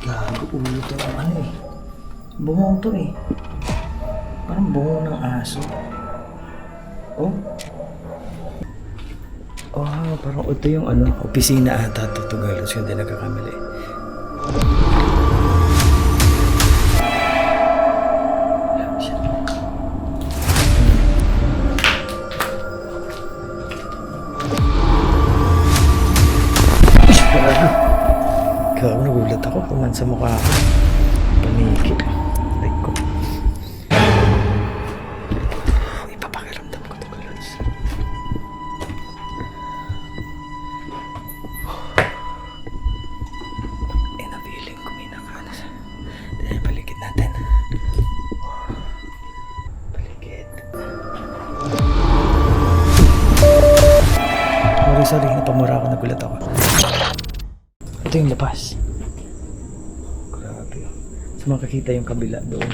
Gago, ulo to ang ano eh. Bungong to eh. Parang bungong ng aso. Oh. Oh, parang ito yung ano, opisina ata to Galos, hindi nagkakamali. Gago, nagulat ako. Kuman sa mukha ako. Panikit. Like ko. Ipapakiramdam ko to Galos. Feeling ko may nakanas. Dahil paligid natin. Paligid. Sorry. Napamura ako. Nagulat ako. Ito yung labas. Grabe. So makakita yung kabila doon.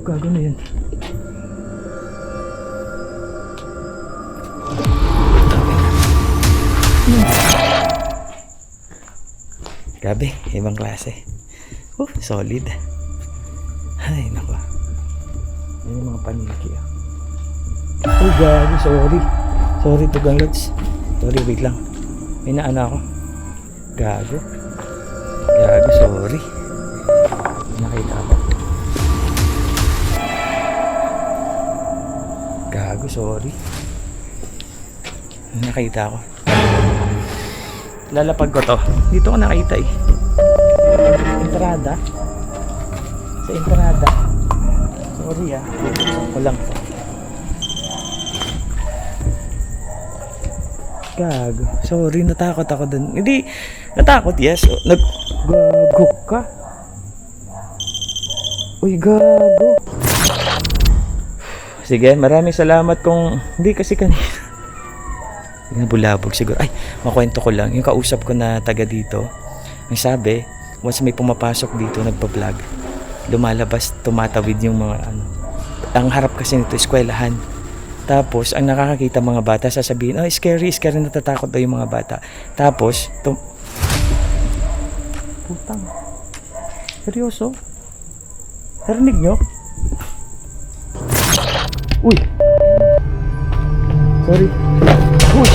Gago na yun. Grabe, ibang klase. Solid. Ay, nako. Yan yung mga paniki. Gago, sorry. Sorry to Galots. Sorry, wait lang. May naana ako. Gago, sorry. Nakita ako. Gago, sorry. Nakita ako. Lalapag ko to. Dito ko nakita eh. Entrada. Sa entrada. Sorry ah. Walang to. Gago. Sorry, natakot ako dun. Hindi, natakot, yes. Gago ka. Uy, gago. Sige, maraming salamat kung hindi kasi kanina. Nabulabog siguro. Ay, makwento ko lang. Yung kausap ko na taga dito, ang sabi, once may pumapasok dito, nagpa-vlog, lumalabas, tumatawid yung mga ano. Ang harap kasi nito, eskwelahan. Tapos, ang nakakakita mga bata, sasabihin, oh, scary, natatakot daw yung mga bata. Tapos, putang. Seryoso? Narinig nyo? Uy! Sorry. Uy!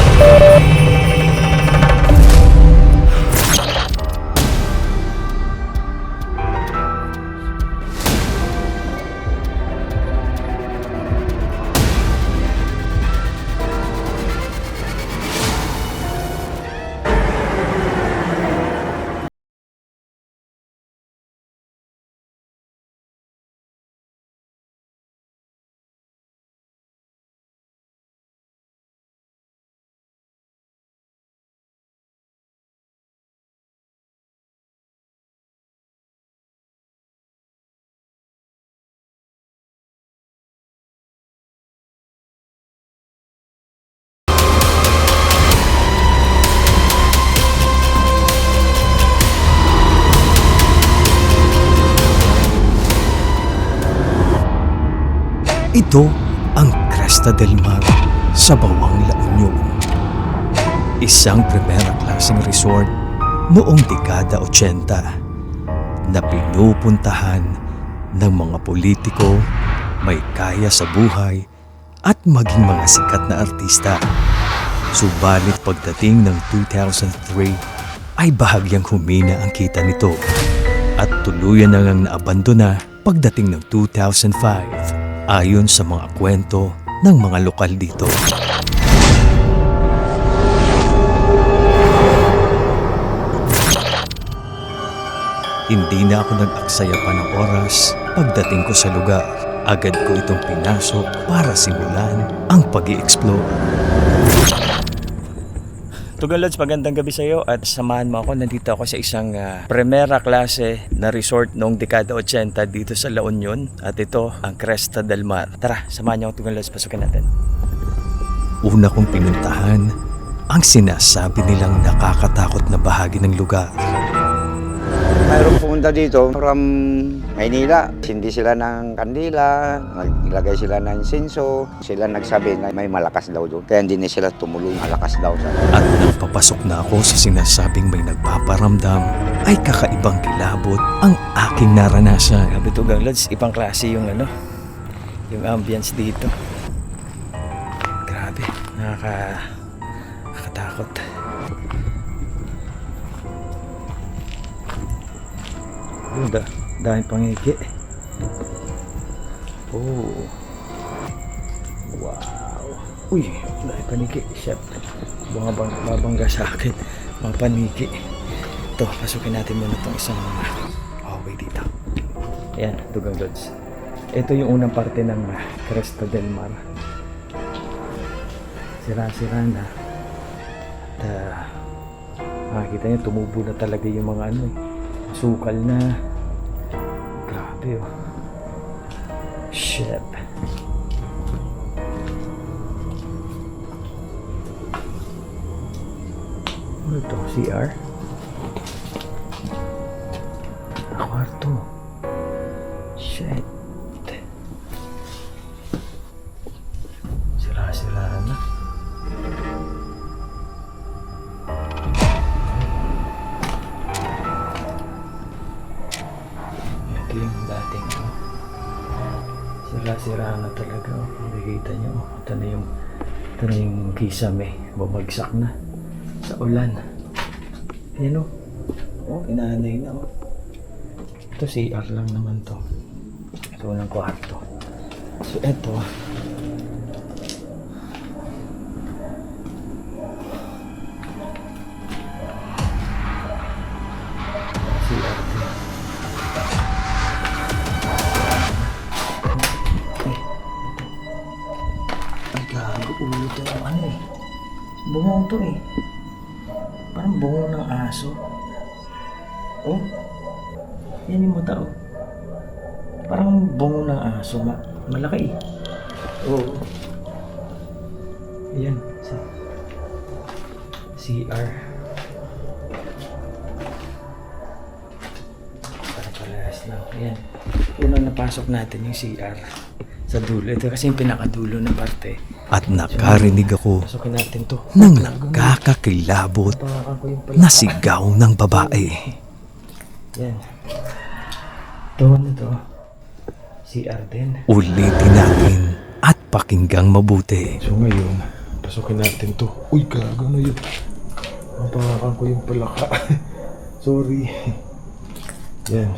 Ito ang Cresta del Mar sa Bawang La Union. Isang primera klaseng resort noong dekada 80 na pinupuntahan ng mga politiko, may kaya sa buhay at maging mga sikat na artista. Subalit pagdating ng 2003 ay bahagyang humina ang kita nito at tuluyan na ngang naabandona pagdating ng 2005. Ayon sa mga kwento ng mga lokal dito. Hindi na ako nag-aksaya pa ng oras pagdating ko sa lugar. Agad ko itong pinasok para simulan ang pag-i-explore. Tugalods, magandang gabi sa iyo at samahan mo ako. Nandito ako sa isang primera klase na resort noong dekada 80 dito sa La Union. At ito ang Cresta del Mar. Tara, samahan niyo ako Tugalods, pasukin natin. Una kong pinuntahan ang sinasabi nilang nakakatakot na bahagi ng lugar. Mayroong pumunta dito from Maynila. Hindi sila ng kandila, naglagay sila ng insenso. Sila nagsabi na may malakas daw doon. Kaya hindi na sila tumulong, malakas daw sa. At nang papasok na ako sa sinasabing may nagpaparamdam, ay kakaibang kilabot ang aking naranasan. Grabe to, Gang Lods. Ibang klase yung yung ambience dito. Grabe, nakakatakot. Dahil pangiki. Oh. Wow. Uy, dahil paniki. Chef, babangga sa akin. Mga paniki. Ito, pasukin natin muna itong isang hallway dito. Ayan, Tugang Lods. Ito yung unang parte ng Cresta del Mar. Sira-sira na. At makikita nyo, tumubo na talaga yung mga sukal na. Grabe oh. Shit. Ano ito? CR? Kwarto. Shit. Sira-sira na. Ito yung dating sira-sira na talaga. Nakikita nyo. Ito na yung kisame. Bumagsak na sa ulan. Ayan o. Oh, inaanay na o. Ito CR lang naman to. So, unang kwarto. So, ito. CR din. Ay, gago. Ulo to yung bungong to eh. Parang bungong ng aso. Oh. Yan yung mata oh. Parang bungong ng aso. Malaki eh. Oo. Ayan. CR. Parang palas lang. Ayan. Unang napasok natin yung CR. Sa dulo. Ito kasi yung pinakadulo ng parte. At nakarinig ako Pasukin natin to. ng nakakakilabot na sigaw ng babae. Yan. Ito na to. CR din. Ulitin natin at pakinggang mabuti. So ngayon, pasukin natin to. Uy, gago na yun. Mapakan ko yung palaka. Sorry. Yan.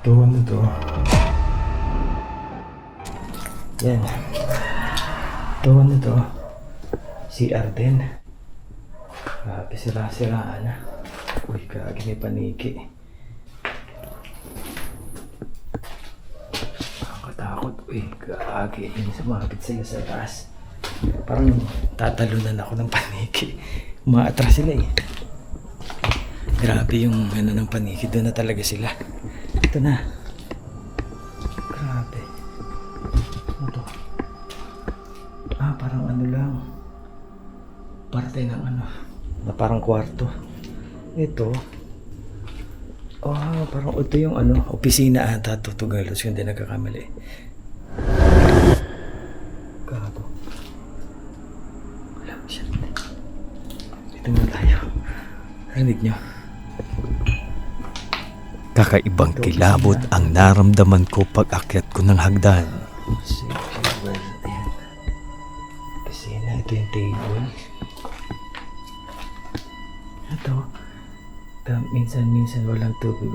Ito na to. Yan. Ito na to. CR din. Grabe, sira-siraan na. Uy, kagi may paniki. Nakakatakot. Uy, kagi. Hindi sumapit sila sa taas. Parang tatalunan ako ng paniki. Umaatras sila eh. Grabe yung ng paniki. Doon na talaga sila. Ito na. Grabe. Ano to? Parang lang. Parte ng na parang kwarto. Ito. Parang ito yung opisina ata to, Tugalos, kung hindi nagkakamali. Gago. Wala, shit. Dito na tayo. Rinig nyo. Kakaibang kilabot ang naramdaman ko pag akyat ko ng hagdan. Ayan. Opisina. Ito yung table. Ito. Minsan walang tubig,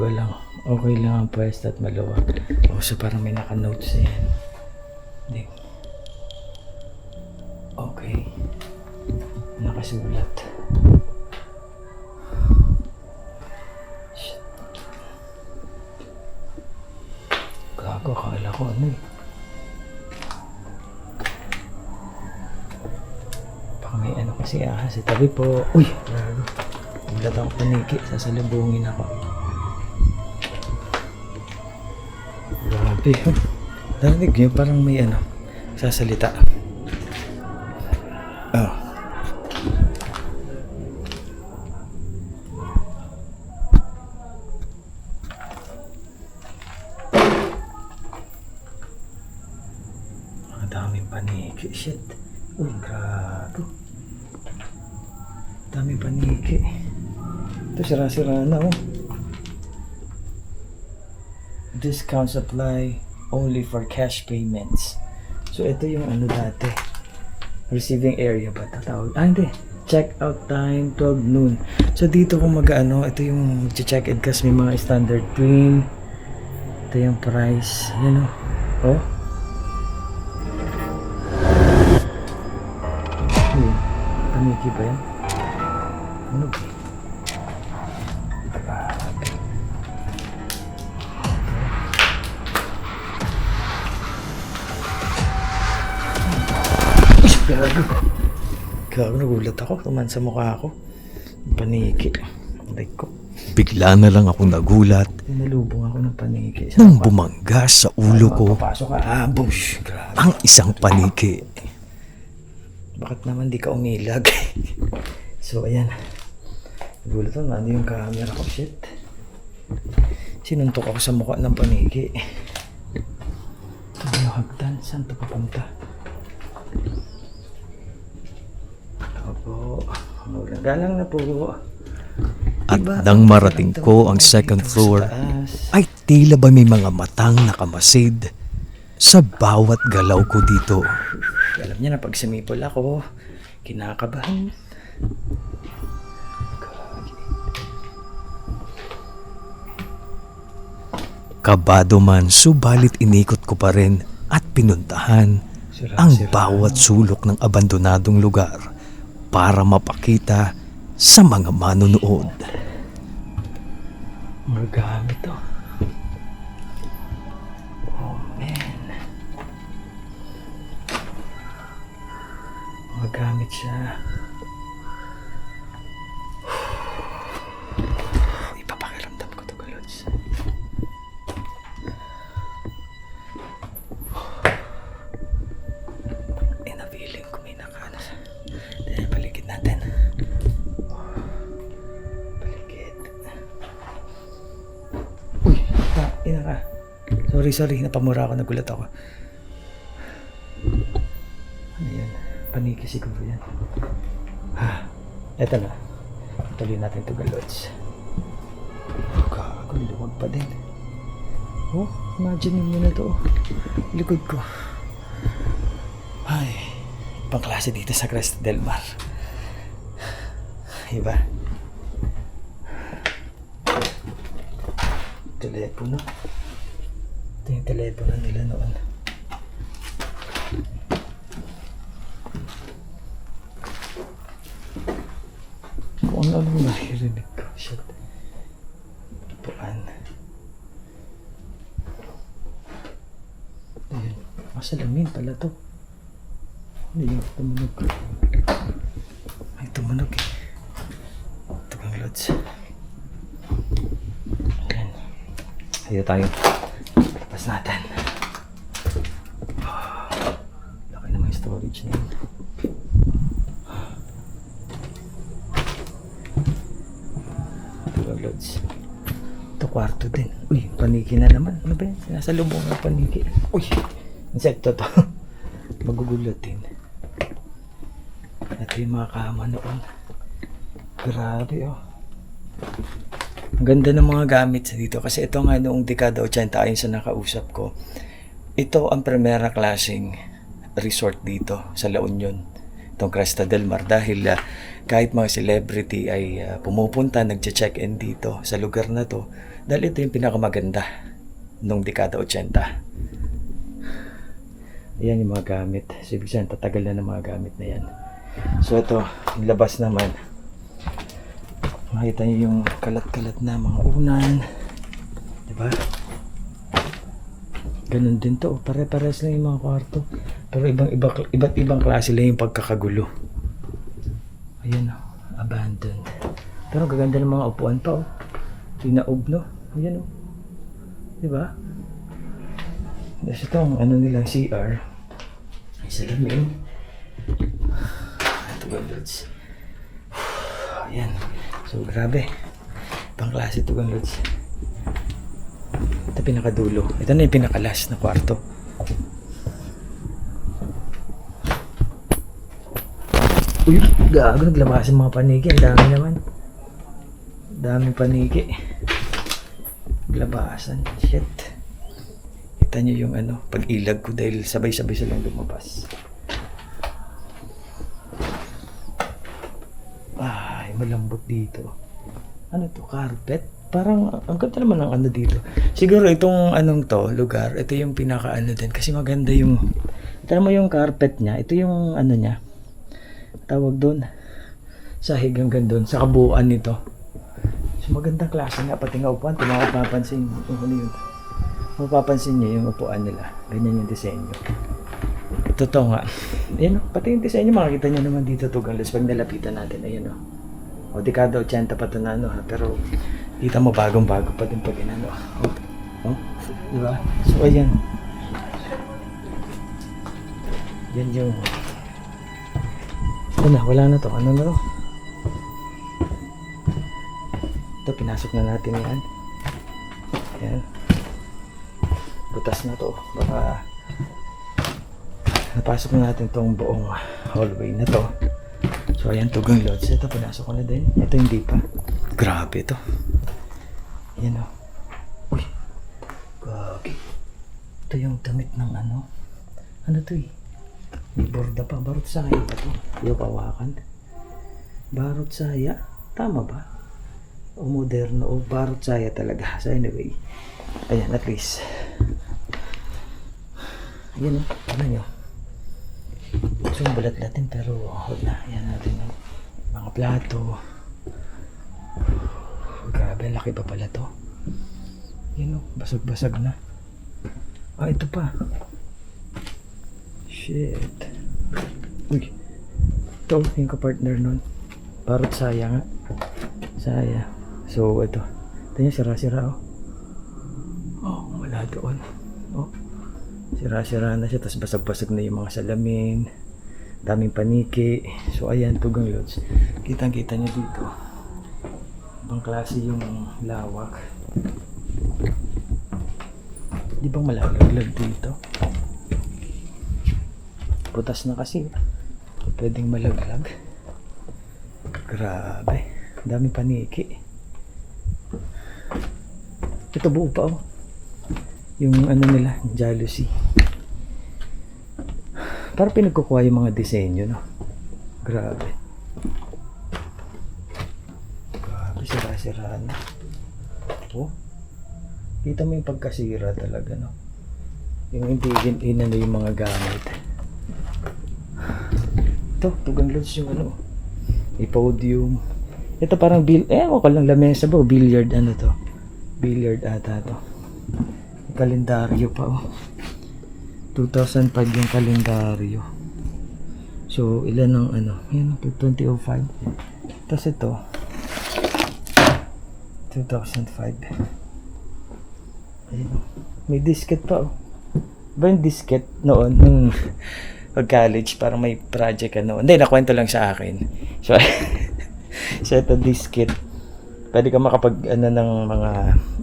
okay lang ang pwesto at maluwag. So parang may naka-notes na yan. Hindi. Okay. Nakasulat. Shit. Gago, akala ko baka may kasi ahas. Tabi po. Uy! Gago. Ulat ako paniki, sasalubungin ako. Grabe. Narinig nyo, parang may sasalita. Oh. Ang daming paniki. Shit. Uy, grabe. Daming paniki. Ito, sira-sira na, oh. Discounts apply only for cash payments. So, ito yung ano dati. Receiving area ba tatawag? Hindi. Check out time 12 noon. So, dito kung mag-ano, ito yung check in kasi may mga standard twin. Ito yung price. Yan, oh. Oh. Paniki ba yan? Ano ba? Grabe. Gago. Gago, nagulat ako. Tuman sa mukha ako. Paniki. Like ko. Bigla na lang akong nagulat Nalubong ako ng paniki. nang bumangga sa ulo ko Papasok ka. Bush. Grabe. ang isang paniki. Bakit naman di ka umilag? So, ayan. Nagulat ako. Ano yung camera ko? Shit. Sinuntok ako sa mukha ng paniki. Ito yung hagdan. Saan ito papunta? Opo. Galang na po. At nang marating ko ang second floor, ay tila ba may mga matang nakamasid sa bawat galaw ko dito. Alam niya na pag sumipol ako, kinakabahan. Kabado man, subalit inikot ko pa rin at pinuntahan ang bawat sulok ng abandonadong lugar para mapakita sa mga manonood. Mga gamit to. Oh man. Mga gamit siya. Ipapakiramdam ko to, Galods. Feeling ko may nakaano sa paligid natin. Paligid. Uy, ina ka. Sorry, napamura ako, nagulat ako. Ano yan? Paniki siguro yan. Eto na. Tuloy natin ito, Galods. Gago, luwag pa din. Oh, imagine mo na to. Likod ko. Ay, ibang klase dito sa Cresta del Mar. Iba. Telepono. Ito yung telepono nila noon. Kung ano naririnig ko. Shit. Puan. Ayun. Masalamin pala to. Ano yung tumunog? Ay, tumunog eh. Ito kang Lods. Ayan. Dito tayo. Tapos natin. Laki naman yung storage na yun. Ito kang Lods. Ito kwarto din. Uy, paniki na naman. Ano ba yan? Nasa lubong ng paniki. Uy, insekto to. Magugulat din. Ito yung mga kama noon. Grabe oh. Ang ganda ng mga gamit dito. Kasi ito nga noong dekada 80 ayon sa nakausap ko. Ito ang primera klaseng resort dito sa La Union. Itong Cresta del Mar. Dahil kahit mga celebrity ay pumupunta, nagche-check-in dito sa lugar na to. Dahil ito yung pinakamaganda noong dekada 80. Ayan yung mga gamit. So, ibig sabihin, tatagal na ng mga gamit na yan. So, ito, yung labas naman. Makita nyo yung kalat-kalat na mga unan. Diba? Ganun din to. Pare-pares lang yung mga kwarto. Pero iba't ibang klase lang yung pagkakagulo. Ayan o. Abandoned. Pero gaganda ng mga upuan pa o. Tinaob no. Ayan o. Diba? Tapos itong ano nila CR. Ay salamin. Ito Galods. Ayan. So grabe. Pang klase ito Galods. Ito pinakadulo. Ito na yung pinakalas na kwarto. Uy, gago, naglabasan mga paniki. Ang dami naman. Daming paniki. Labasan. Shit. Kita nyo yung ano, pag-ilag ko dahil sabay-sabay silang lumabas. Ay, malambot dito. Ano to? Carpet? Parang, ang ganda naman ng ano dito. Siguro itong anong to, lugar, ito yung pinaka-ano din. Kasi maganda yung, ito mo yung carpet niya. Ito yung ano niya. Tawag doon. Sahig hanggang doon. Sa kabuuan nito. So magandang klase nga. Pati nga upuan. Mapapansin yung ano yun. Mapapansin niyo yung upuan nila. Ganyan yung disenyo. Totoo nga. Ayan o. Pati yung disenyo makikita niyo naman dito Tuganlos. Pag nalapitan natin. Ayan o. O dekada 80 pa ito na ano ha. Pero kita mo bagong-bago pa din pag inano. Oh, diba? So ayan. Yan yung wala na to. Ano na to? Ito, pinasok na natin yan. Yan. Butas na to. Baka napasok na natin tong buong hallway na to. So ayan, Tuganlos. Ito, pinasok ko na din. Ito hindi pa. Grabe ito. Yan o. Uy. Gagi. Ito yung damit ng ano. Ano to eh? May borda pa. Barot saya ba to? Yung pawakan. Barot saya? Tama ba? O moderno o barot saya talaga. So anyway. Ayan, at least. Ayan o. Ano nyo? So balat natin pero hold na. Ayan natin o. Mga plato. Grabe, laki pa pala to. Yan o. Basag-basag na. Ah, ito pa. Shit. Uy. Ito, yung kapartner nun. Parot saya nga. Saya. So, ito. Ito yung sira-sira, oh. Oh, wala doon. Oh. Sira-sira na siya. Tapos basag-basag na yung mga salamin. Daming paniki. So, ayan, Tuganlos. Kitang-kita nyo dito. Ibang klase yung lawak. Di bang malalaglag dito? Butas na kasi. Pwedeng malaglag. Grabe. Dami paniki. Ito buo pa oh. Yung ano nila, jealousy. Para pinagkukuha yung mga disenyo, no? Grabe. Grabe, sira-sira na. Oh. Kita mo yung pagkasira talaga, no? Yung hindi inano yung mga gamit. Ito, Tuganlos yung ano. May podium. Ito parang ko lang lamesa ba? Billiard ano to? Billiard ata to. May kalendaryo pa oh. 2005 yung kalendaryo. So, ilan ang ano? Yan, 2005. Tapos ito 2005. Ayun. May disket pa oh. Ba yung disket noon nung pag-college parang may project ano. Hindi, nakwento lang sa akin. So, so ito disket. Pwede ka makapag ano ng mga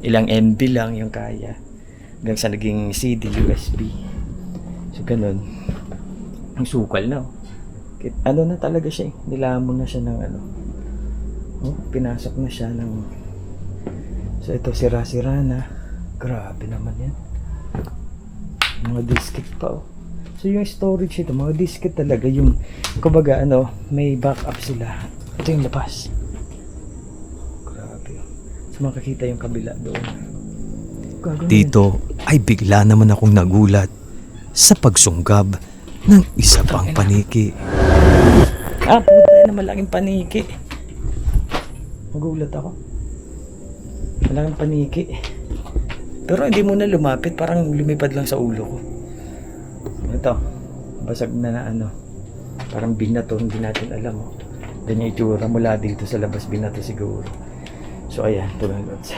ilang MB lang yung kaya. Hanggang sa naging CD, USB. So, ganun. Ang sukal na oh. Ano na talaga siya eh. Nilamon na siya ng ano. Oh, pinasok na siya ng. So, ito sira-sira na. Grabe naman yan. Mga disket pa oh. So yung storage ito, mga disket talaga yung kumbaga ano, may backup sila. Ito yung labas. Grabe. So makikita yung kabila doon. Dito ay bigla naman akong nagulat sa pagsunggab ng isa pang paniki. Ah, puta na malaking paniki. Nagulat ako. Malaking paniki. Pero hindi mo na lumapit, parang lumipad lang sa ulo ko. Ito, basag na ano. Parang binato, hindi natin alam. Oh. Ganyan yung itsura mula dito sa labas, binato siguro. So ayan, Tuganlos.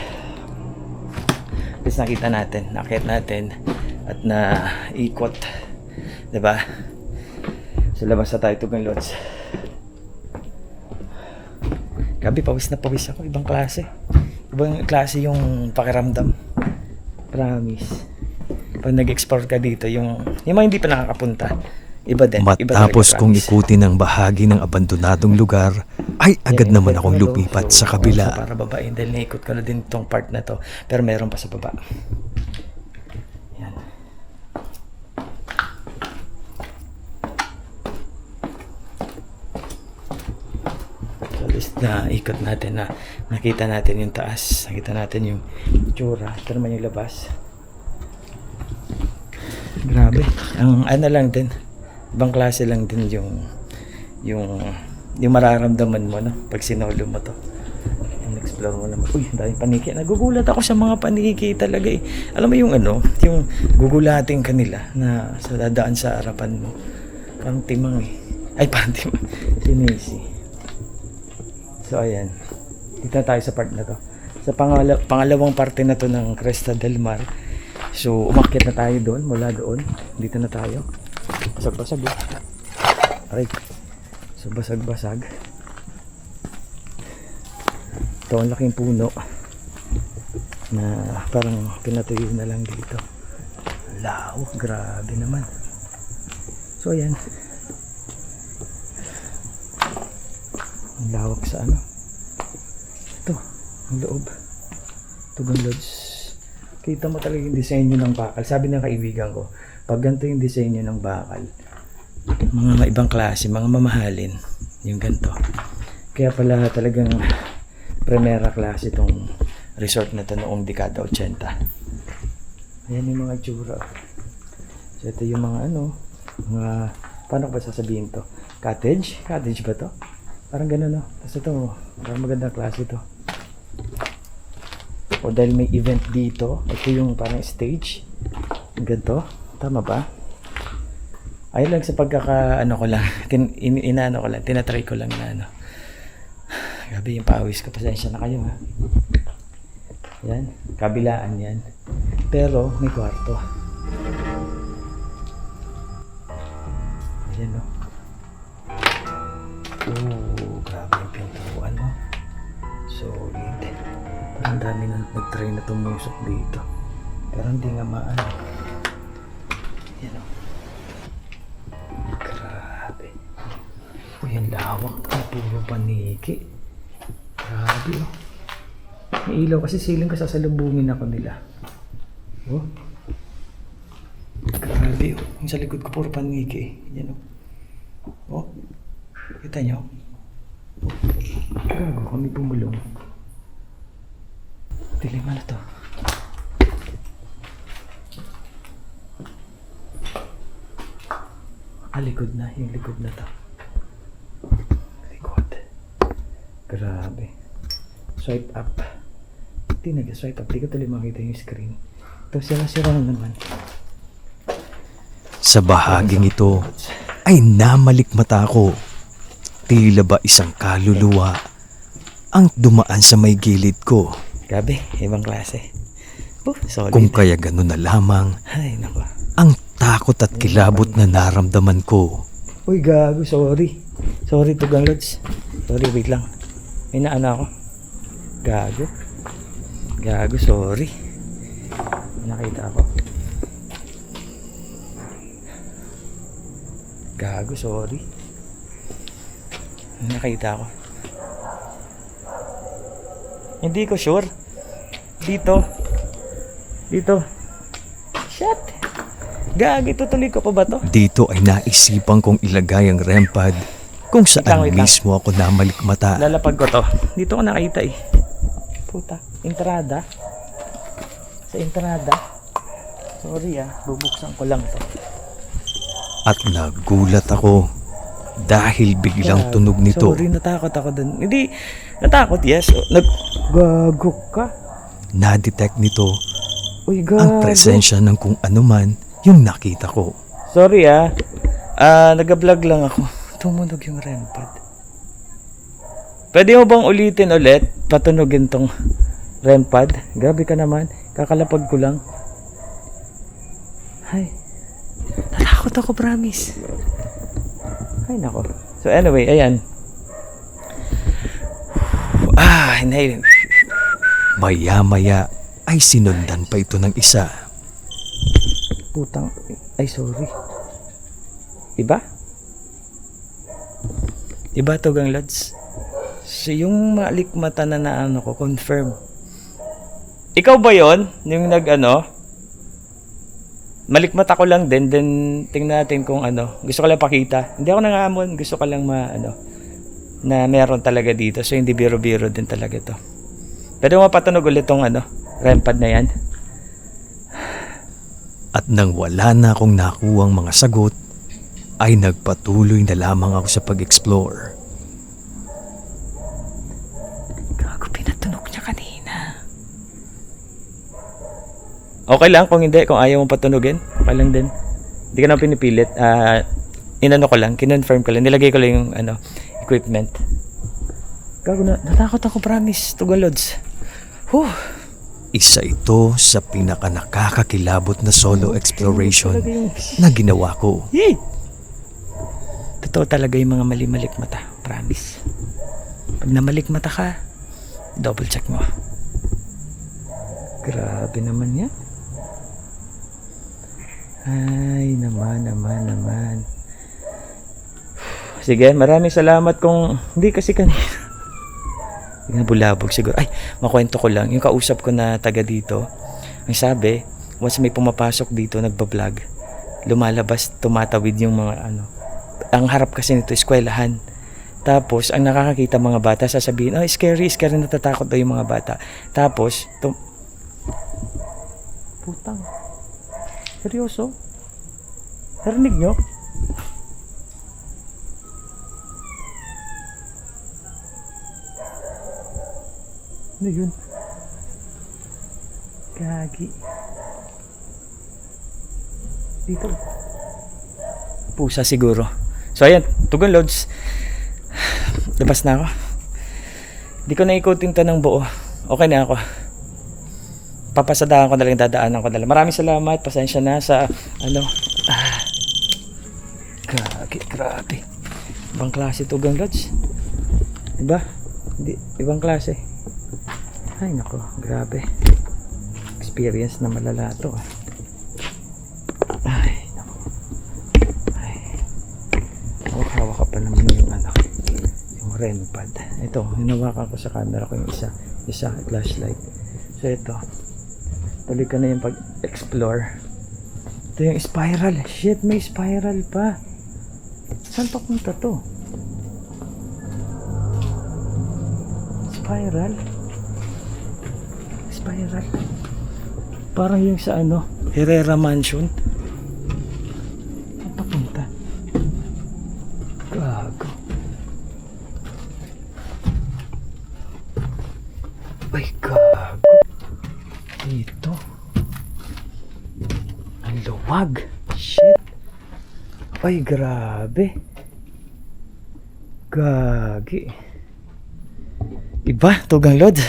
Tapos nakita natin, nakit natin at naikot. Diba? So labas na tayo, Tuganlos. Gabi, pawis na pawis ako. Ibang klase. Ibang klase yung pakiramdam. Promise. Pag nag-explore ka dito, yung mga hindi pa nakakapunta, Iba din. Iba Matapos talaga, kong promise. ikutin ang bahagi ng abandonadong lugar, ay agad Yan, naman yan, akong hello. lumipat So, sa kabila. So, para babae, dahil naikot ko na din itong part na to. Pero meron pa sa baba. Yan. So, at least na ikot natin na nakita natin yung taas. Nakita natin yung tsura. Ito naman yung labas. Grabe. Ang ano lang din. Ibang klase lang din yung mararamdaman mo, no? Pag sinolo mo to. Explore mo naman. Uy, ang daming paniki. Nagugulat ako sa mga paniki talaga eh. Alam mo yung ano, yung gugulating kanila na sa dadaan sa harapan mo. Parang timang eh. Ay, parang timang. Sinisi. So, ayan. Dito na tayo sa part na to. Sa pangalawang parte na to ng Cresta del Mar. So, umakyat na tayo doon, mula doon. Dito na tayo. Basag-basag eh. Aray. So, basag-basag. Ito ang laking puno na parang pinatuyo na lang dito. Lao, grabe naman. So, ayan. Ang lawak sa ano. Ito, ang loob. Tugon Lodge. Kita mo talaga yung disenyo ng bakal. Sabi ng kaibigan ko, pag ganito yung disenyo ng bakal, mga ibang klase, mga mamahalin, yung ganito. Kaya pala talagang primera klase itong resort na ito noong dekada 80. Ayan yung mga itsura. So ito yung mga ano, mga, paano ko ba sasabihin to? Cottage? Cottage ba to? Parang gano'n, no? Tapos ito, parang magandang klase ito. O dahil may event dito, ito yung parang stage. Ganito, tama ba? Ayun lang sa pagkaka, ano ko lang, inaano ko lang, tinatry ko lang na ano. Grabe yung pawis ko, pasensya na kayo ha. Yan, kabilaan yan. Pero may kwarto. Ayan no. Oh, grabe yung pintuan no. Solid. Parang dami na nag-try na tumusok dito. Pero hindi nga maano. Yan o. Grabe. Uy, ang lawak. Puro paniki. Grabe oh. May ilaw kasi siling ko sasalubungin ako nila. Oh. Grabe oh. Yung sa likod ko puro paniki eh. Yan oh. Oh. Kita nyo? Gago kami pumulong. Dilim na to. Likod na. Yung likod na to. Likod. Grabe. Swipe up. Hindi nag-swipe up. Di ko tuloy makita yung screen. Ito sira-sira na naman. Sa bahaging ito ay namalikmata ko. Tila ba isang kaluluwa ang dumaan sa may gilid ko. Grabe. Ibang klase. Solid. Kung kaya gano'n na lamang Ay, nako. ang takot at kilabot na naramdaman ko. Uy, gago. Sorry. Sorry, Tugang Lods. Sorry, wait lang. May naana ako. Gago. Gago, sorry. Nakita ako. Gago, sorry. Nakita ako. Hindi ko sure. Dito. Dito. Shit. Gago, itutuloy ko pa ba to? Dito ay naisipan kong ilagay ang REM pad kung saan Wait lang. mismo ako namalikmata. Lalapag ko to. Dito ko nakita eh. Puta. Entrada. Sa entrada. Sorry bubuksan ko lang to. At nagulat ako dahil biglang tunog nito. Sorry, natakot ako dun. Hindi, natakot, yes. Gago ka. Na-detect nito Uy, gago. ang presensya ng kung anuman yung nakita ko. Sorry nag-vlog lang ako. Tumunog yung REM pad. Pwede mo bang ulitin ulit? Patunogin tong REM pad? Grabe ka naman. Kakalapag ko lang. Ay. Natakot ako, promise. Ay, nako. So anyway, ayan. Inhale. Maya-maya ay sinundan pa ito ng isa. Putang. Ay, sorry. Iba? Iba to gang lads. So yung malikmata na naano ko, confirm. Ikaw ba yon? Yung malikmata ko lang din, then tingnan natin kung gusto ko lang pakita. Hindi ako nangamon, gusto ko lang na meron talaga dito. So hindi biro-biro din talaga to. Pwede mo mapatunog ulit tong REM pad na yan. At nang wala na akong nakuhang mga sagot, ay nagpatuloy na lamang ako sa pag-explore. Gago, pinatunog niya kanina. Okay lang kung hindi, kung ayaw mo patunugin, okay lang din. Hindi ka na pinipilit. Inano ko lang, kinonfirm ko lang, nilagay ko lang yung equipment. Gago na, natakot ako, promise, Tugalods. Whew. Isa ito sa pinaka nakakakilabot na solo exploration na ginawa ko. Hey! Totoo talaga yung mga mali-malik mata, promise. Pag namalik mata ka, double check mo. Grabe naman yan. Ay, naman. Sige, maraming salamat kung hindi kasi kanina. Nabulabog siguro. Ay, makwento ko lang. Yung kausap ko na taga dito, ang sabi, once may pumapasok dito, nagbablog, lumalabas, tumatawid yung mga ang harap kasi nito, eskwelahan. Tapos, ang nakakakita mga bata, sasabihin, oh, scary, natatakot daw yung mga bata. Tapos, putang. Seryoso? Narinig nyo? Ano yun? Gagi. Dito. Pusa siguro. So ayan, Tugon Lods. Labas na ako. Hindi ko naikutin to ng buo. Okay na ako. Papasadahan ko na lang, dadaanan ko na lang. Maraming salamat. Pasensya na sa Gagi, grabe. Ibang klase Tugon Lods. Diba? Ibang klase. Ay nako, grabe. Experience na malala to. Ay nako. Ay. Hawak ka pa naman yung yung REM pad. Ito, hinawakan ko sa camera ko yung isa flashlight. So ito. Tuloy ka na yung pag-explore. Ito yung spiral. Shit, may spiral pa. Saan papunta to? Spiral. Parang yung sa Herrera Mansion. Saan papunta? Gago. Ay, gago. Ito. Ang luwag. Shit. Ay, grabe. Gagi. Iba, Tugang Lod.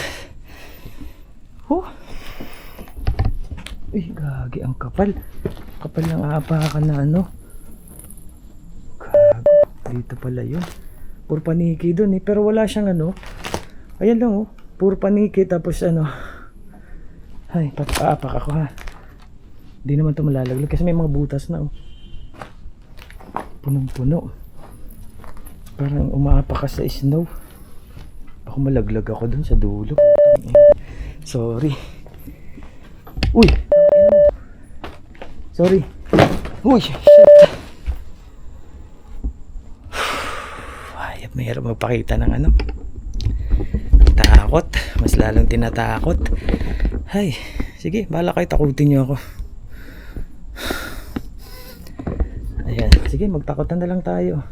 Uy, gagi, ang kapal. Kapal ng aapakan na Gago, dito pala yun. Puro paniki dun pero wala siyang ayan lang puro paniki tapos ay, papaapak ako ha. Hindi naman ito malalaglag kasi may mga butas na punong-puno. Parang umaapak ka sa snow. Baka malaglag ako dun sa dulo. Sorry. Uy! Sorry. Uy! Shit! Ay, mahirap magpakita ng takot. Mas lalong tinatakot. Ay, sige, bahala kayo, takutin nyo ako. Ayan, sige, magtakotan na lang tayo.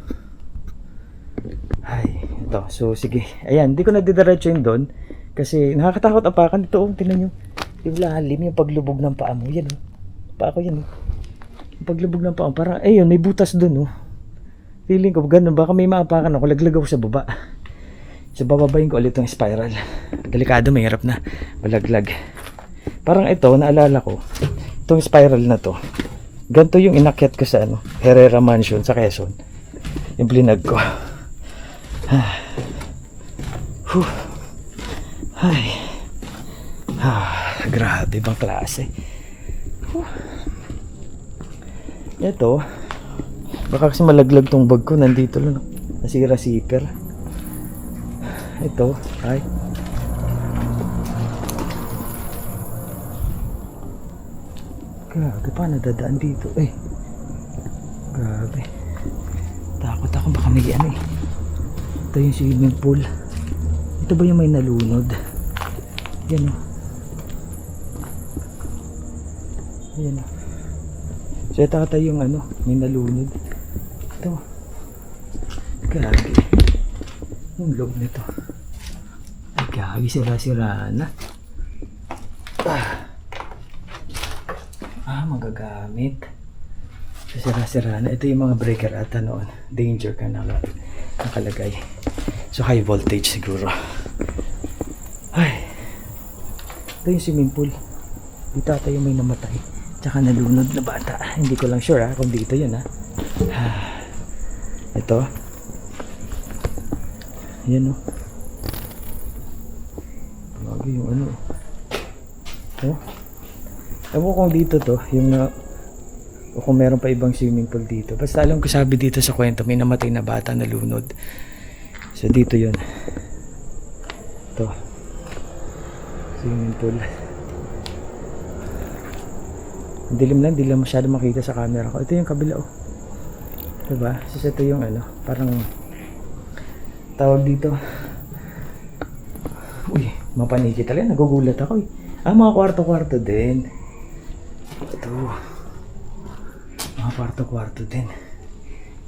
Ay, ito. So, sige. Ayan, hindi ko na didiretso yun doon. Kasi nakakatakot apakan dito. Tingnan nyo. Yung lalim, yung paglubog ng paa mo. Yan paa ko yan Yung paglubog ng paa mo. Parang, ayun, may butas doon Feeling ko, ganun. Baka may maapakan ako. Laglag ako sa baba. So, bababayin ko ulit yung spiral. Delikado, mahirap na. Malaglag. Parang ito, naalala ko. Itong spiral na to. Ganito yung inakyat ko sa Herrera Mansion sa Quezon. Yung blinag ko. Ay. Grabe bang klase. Ito, Baka kasi malaglag tong bag ko. Nandito lang. Nasira zipper. Ito. Ay. Grabe pa. Nadadaan dito. Grabe. Takot ako. Baka may ano eh. Ito yung swimming pool. Ito ba yung may nalunod? Yan o. Ayan o. So ito ata yung ano, may nalunod. Ito. Gagi. Yung loob nito. Ay gagi, sira-sira na. Magagamit. So sira-sira na. Ito yung mga breaker ata noon. Danger ka na nakalagay. So high voltage siguro. Ay. Ito yung swimming pool. Dito ata yung may namatay. Tsaka nalunod na bata. Hindi ko lang sure kung dito yun Ito. Yan o. Lagi yung ano. Ewan ko kung dito to. Yung o kung meron pa ibang swimming pool dito. Basta alam ko sabi dito sa kwento may namatay na bata nalunod. So dito yun. Ito. Swimming pool. Dilim lang, di lang masyado makita sa camera ko. Ito yung kabila diba? So ito yung ano, parang tawag dito. Uy, mapaniki talaga, nagugulat ako mga kwarto-kwarto din. Ito. Mga kwarto-kwarto din.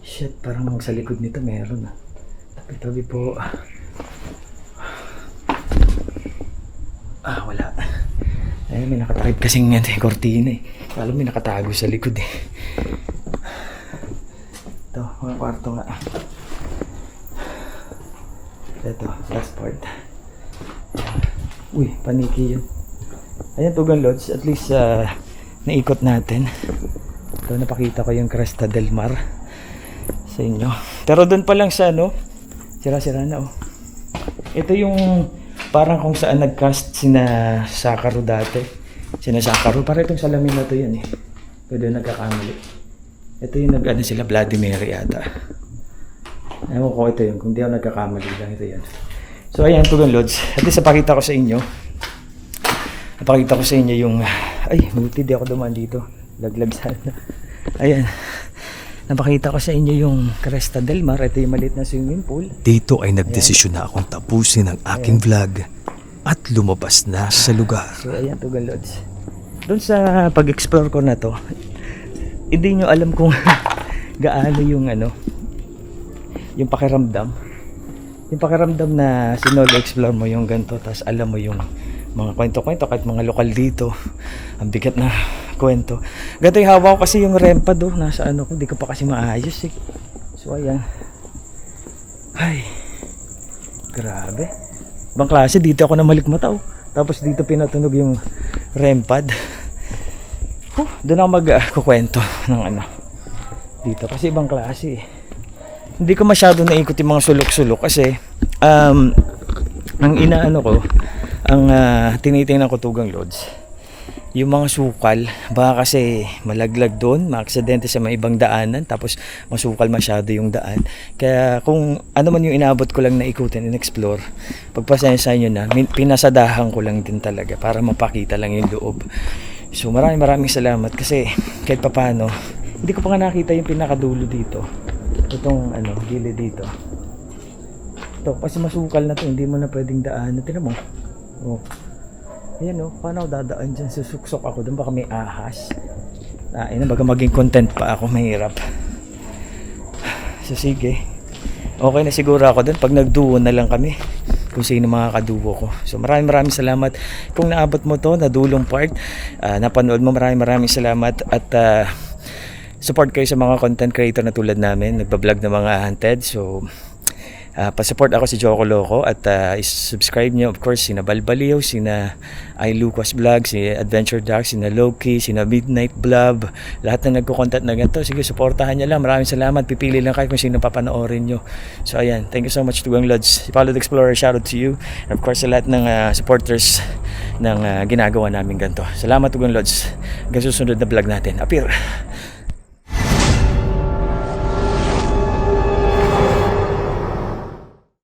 Shit, parang sa likod nito meron Tabi-tabi po. Wala. May nakatakip kasing kortina Alam, may nakatago sa likod Ito, mga kwarto nga. Ito, last part. Uy, paniki yun. Ayan, Tugang Lods. At least, naikot natin. Ito, napakita ko yung Cresta del Mar sa inyo. Pero doon pa lang sa sira-sira na Ito yung parang kung saan nag-cast sina Sakaro dati. Sina Sakaro. Para itong salamin na to yan Pwede nagkakamali. Ito yung nag-ano sila, Vladimir yata. Ewan ko ito yun. Kung di ako nagkakamali lang, ito yan. So ayan, Tugang Lods. At least napakita ko sa inyo. Napakita ko sa inyo yung... Ay, buti di ako dumaan dito. Laglag sana. Ayan. Napakita ko sa inyo yung Cresta del Mar. Ito yung maliit na swimming pool. Dito ay nagdesisyon na akong tapusin ang aking vlog at lumabas na sa lugar. So ayan, Tugang Lods. Doon sa pag-explore ko na to, hindi nyo alam kung gaano yung yung pakiramdam. Yung pakiramdam na sinolo explore mo yung ganito, tapos alam mo yung mga kwento-kwento kahit mga lokal dito. Ang bigat na kwento. Ganito yung hawak ko kasi yung rempad nasa ko, di ko pa kasi maayos So ayan. Ay. Grabe. Ibang klase, dito ako na malikmata Tapos dito pinatunog yung rempad. Doon ako magkukwento ng dito kasi ibang klase Hindi ko masyado naikot yung mga sulok-sulok kasi ang tinitingnan ko, Tugang Lods, yung mga sukal, baka kasi malaglag doon, maaksidente sa mga ibang daanan, tapos masukal masyado yung daan. Kaya kung ano man yung inabot ko lang na ikutin and explore, pagpasensya nyo na, pinasadahan ko lang din talaga para mapakita lang yung loob. So maraming salamat kasi kahit papano, hindi ko pa nga nakita yung pinakadulo dito. Itong gilid dito. Ito, kasi masukal na to, hindi mo na pwedeng daan. Tingnan mo. Ayan paano ako dadaan dyan? Susuksok ako doon, baka may ahas. Baga maging content pa ako, mahirap. So sige. Okay na siguro ako doon pag nagduo na lang kami. Kung sino mga kaduo ko. So maraming salamat. Kung naabot mo to, na dulong part, napanood mo, maraming salamat. At support kayo sa mga content creator na tulad namin, nagbablog ng mga haunted. So pa-support ako si Joko Loco at subscribe nyo of course sina Balbaliw, sina I Lucas Vlog, si Adventure Dark, sina Loki, sina Midnight Blob, lahat na nagko-content na ganito. Sige, supportahan nyo lang. Maraming salamat. Pipili lang kayo kung sino papanoorin nyo. So ayan, thank you so much, Tugang Lods. Si Paulo the Explorer, shout out to you. And of course sa lahat ng supporters ng ginagawa namin ganito. Salamat, Tugang Lods. Hanggang susunod na vlog natin. Apir!